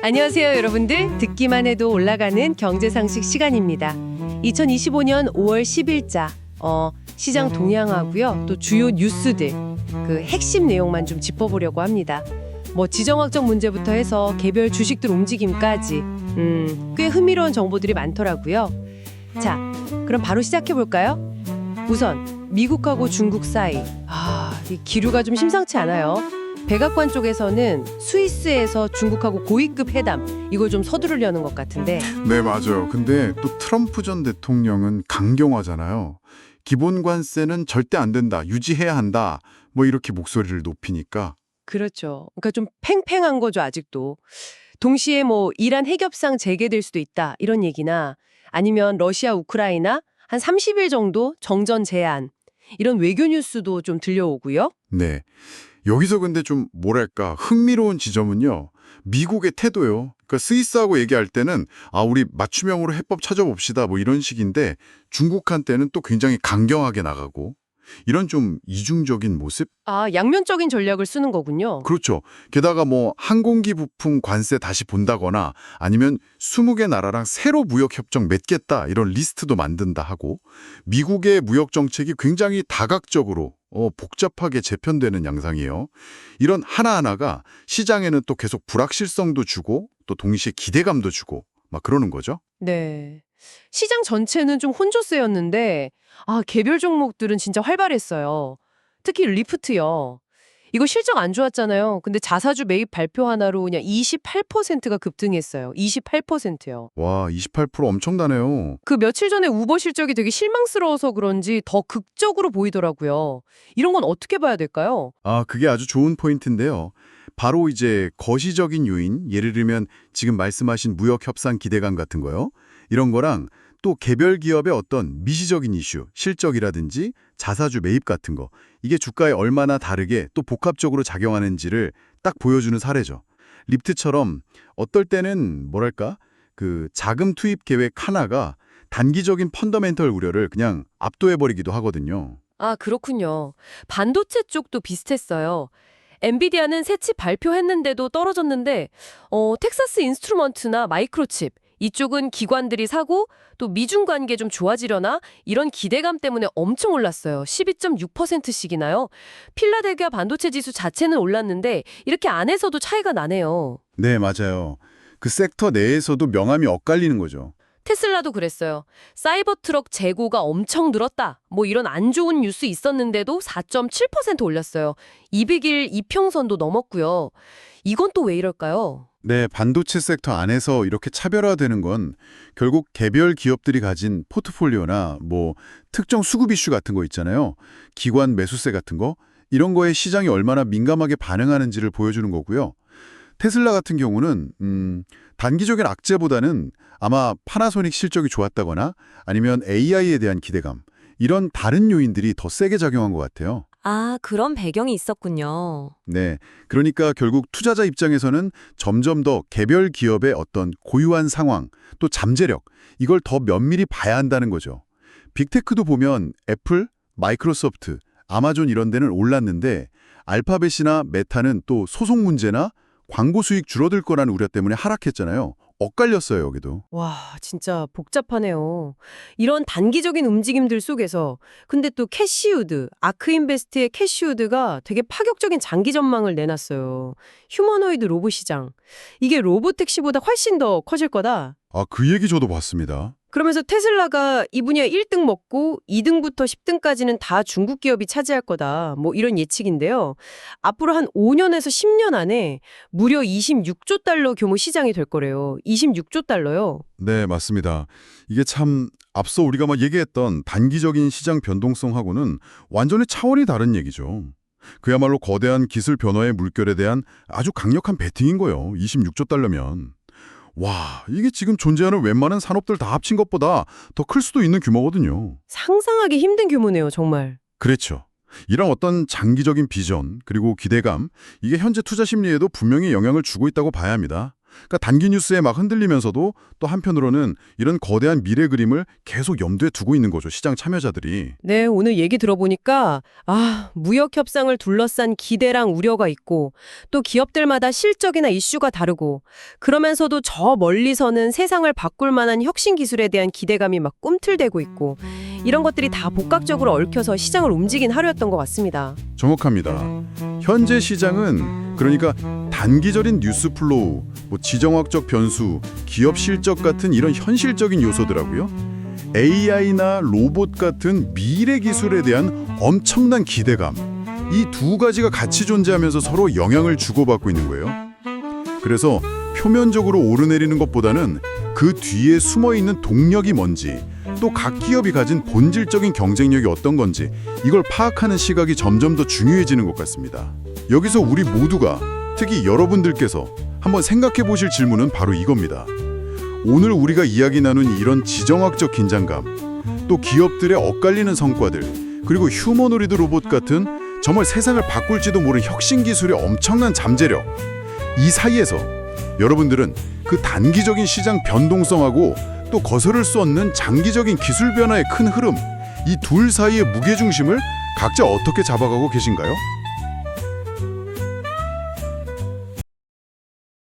안녕하세요, 여러분들. 듣기만 해도 올라가는 경제상식 시간입니다. 2025년 5월 10일자 시장 동향하고요. 또 주요 뉴스들, 그 핵심 내용만 좀 짚어보려고 합니다. 뭐 지정학적 문제부터 해서 개별 주식들 움직임까지 꽤 흥미로운 정보들이 많더라고요. 자, 그럼 바로 시작해 볼까요? 우선 미국하고 중국 사이, 이 기류가 좀 심상치 않아요. 백악관 쪽에서는 스위스에서 중국하고 고위급 회담, 이걸 좀 서두르려는 것 같은데. 네, 맞아요. 근데 또 트럼프 전 대통령은 강경하잖아요. 기본 관세는 절대 안 된다, 유지해야 한다, 뭐 이렇게 목소리를 높이니까. 그렇죠. 그러니까 좀 팽팽한 거죠, 아직도. 동시에 뭐 이란 핵협상 재개될 수도 있다, 이런 얘기나 아니면 러시아, 우크라이나 한 30일 정도 정전 제한, 이런 외교 뉴스도 좀 들려오고요. 네. 여기서 근데 좀 뭐랄까 흥미로운 지점은요. 미국의 태도요. 그러니까 스위스하고 얘기할 때는 우리 맞춤형으로 해법 찾아봅시다 뭐 이런 식인데 중국한테는 또 굉장히 강경하게 나가고 이런 좀 이중적인 모습? 양면적인 전략을 쓰는 거군요. 그렇죠. 게다가 뭐 항공기 부품 관세 다시 본다거나 아니면 20개 나라랑 새로 무역 협정 맺겠다 이런 리스트도 만든다 하고 미국의 무역 정책이 굉장히 다각적으로 복잡하게 재편되는 양상이에요. 이런 하나하나가 시장에는 또 계속 불확실성도 주고 또 동시에 기대감도 주고 막 그러는 거죠. 네. 시장 전체는 좀 혼조세였는데, 개별 종목들은 진짜 활발했어요. 특히 리프트요. 이거 실적 안 좋았잖아요. 근데 자사주 매입 발표 하나로 그냥 28%가 급등했어요. 28%요. 와, 28% 엄청나네요. 그 며칠 전에 우버 실적이 되게 실망스러워서 그런지 더 극적으로 보이더라고요. 이런 건 어떻게 봐야 될까요? 그게 아주 좋은 포인트인데요. 바로 이제 거시적인 요인, 예를 들면 지금 말씀하신 무역 협상 기대감 같은 거요. 이런 거랑 또 개별 기업의 어떤 미시적인 이슈, 실적이라든지 자사주 매입 같은 거, 이게 주가에 얼마나 다르게 또 복합적으로 작용하는지를 딱 보여주는 사례죠. 립트처럼 어떨 때는 뭐랄까 그 자금 투입 계획 하나가 단기적인 펀더멘털 우려를 그냥 압도해버리기도 하거든요. 그렇군요. 반도체 쪽도 비슷했어요. 엔비디아는 새 칩 발표했는데도 떨어졌는데, 텍사스 인스트루먼트나 마이크로칩, 이쪽은 기관들이 사고 또 미중 관계 좀 좋아지려나 이런 기대감 때문에 엄청 올랐어요. 12.6%씩이나요. 필라델피아 반도체 지수 자체는 올랐는데 이렇게 안에서도 차이가 나네요. 네, 맞아요. 그 섹터 내에서도 명암이 엇갈리는 거죠. 테슬라도 그랬어요. 사이버 트럭 재고가 엄청 늘었다. 뭐 이런 안 좋은 뉴스 있었는데도 4.7% 올렸어요. 200일 이평선도 넘었고요. 이건 또 왜 이럴까요? 네, 반도체 섹터 안에서 이렇게 차별화되는 건 결국 개별 기업들이 가진 포트폴리오나 뭐 특정 수급 이슈 같은 거 있잖아요. 기관 매수세 같은 거, 이런 거에 시장이 얼마나 민감하게 반응하는지를 보여주는 거고요. 테슬라 같은 경우는 단기적인 악재보다는 아마 파나소닉 실적이 좋았다거나 아니면 AI에 대한 기대감, 이런 다른 요인들이 더 세게 작용한 것 같아요. 그런 배경이 있었군요. 네, 그러니까 결국 투자자 입장에서는 점점 더 개별 기업의 어떤 고유한 상황, 또 잠재력, 이걸 더 면밀히 봐야 한다는 거죠. 빅테크도 보면 애플, 마이크로소프트, 아마존 이런 데는 올랐는데 알파벳이나 메타는 또 소송 문제나 광고 수익 줄어들 거라는 우려 때문에 하락했잖아요. 엇갈렸어요, 여기도. 와, 진짜 복잡하네요. 이런 단기적인 움직임들 속에서 근데 또 캐시우드, 아크인베스트의 캐시우드가 되게 파격적인 장기 전망을 내놨어요. 휴머노이드 로봇 시장. 이게 로보택시보다 훨씬 더 커질 거다. 그 얘기 저도 봤습니다. 그러면서 테슬라가 이 분야 1등 먹고 2등부터 10등까지는 다 중국 기업이 차지할 거다. 뭐 이런 예측인데요. 앞으로 한 5년에서 10년 안에 무려 26조 달러 규모 시장이 될 거래요. 26조 달러요. 네, 맞습니다. 이게 참 앞서 우리가 막 얘기했던 단기적인 시장 변동성하고는 완전히 차원이 다른 얘기죠. 그야말로 거대한 기술 변화의 물결에 대한 아주 강력한 베팅인 거예요. 26조 달러면. 와, 이게 지금 존재하는 웬만한 산업들 다 합친 것보다 더 클 수도 있는 규모거든요. 상상하기 힘든 규모네요, 정말. 그렇죠. 이런 어떤 장기적인 비전, 그리고 기대감, 이게 현재 투자 심리에도 분명히 영향을 주고 있다고 봐야 합니다. 그러니까 단기 뉴스에 막 흔들리면서도 또 한편으로는 이런 거대한 미래 그림을 계속 염두에 두고 있는 거죠. 시장 참여자들이. 네, 오늘 얘기 들어보니까 무역 협상을 둘러싼 기대랑 우려가 있고 또 기업들마다 실적이나 이슈가 다르고 그러면서도 저 멀리서는 세상을 바꿀 만한 혁신 기술에 대한 기대감이 막 꿈틀대고 있고 이런 것들이 다 복합적으로 얽혀서 시장을 움직인 하루였던 것 같습니다. 정확합니다. 현재 시장은 그러니까 단기적인 뉴스 플로우, 지정학적 변수, 기업 실적 같은 이런 현실적인 요소들하고요. AI나 로봇 같은 미래 기술에 대한 엄청난 기대감. 이 두 가지가 같이 존재하면서 서로 영향을 주고받고 있는 거예요. 그래서 표면적으로 오르내리는 것보다는 그 뒤에 숨어있는 동력이 뭔지, 또 각 기업이 가진 본질적인 경쟁력이 어떤 건지 이걸 파악하는 시각이 점점 더 중요해지는 것 같습니다. 여기서 우리 모두가, 특히 여러분들께서 한번 생각해 보실 질문은 바로 이겁니다. 오늘 우리가 이야기 나눈 이런 지정학적 긴장감, 또 기업들의 엇갈리는 성과들, 그리고 휴머노리드 로봇 같은 정말 세상을 바꿀지도 모르는 혁신 기술의 엄청난 잠재력, 이 사이에서 여러분들은 그 단기적인 시장 변동성하고 또 거스를 수 없는 장기적인 기술 변화의 큰 흐름, 이 둘 사이의 무게중심을 각자 어떻게 잡아가고 계신가요?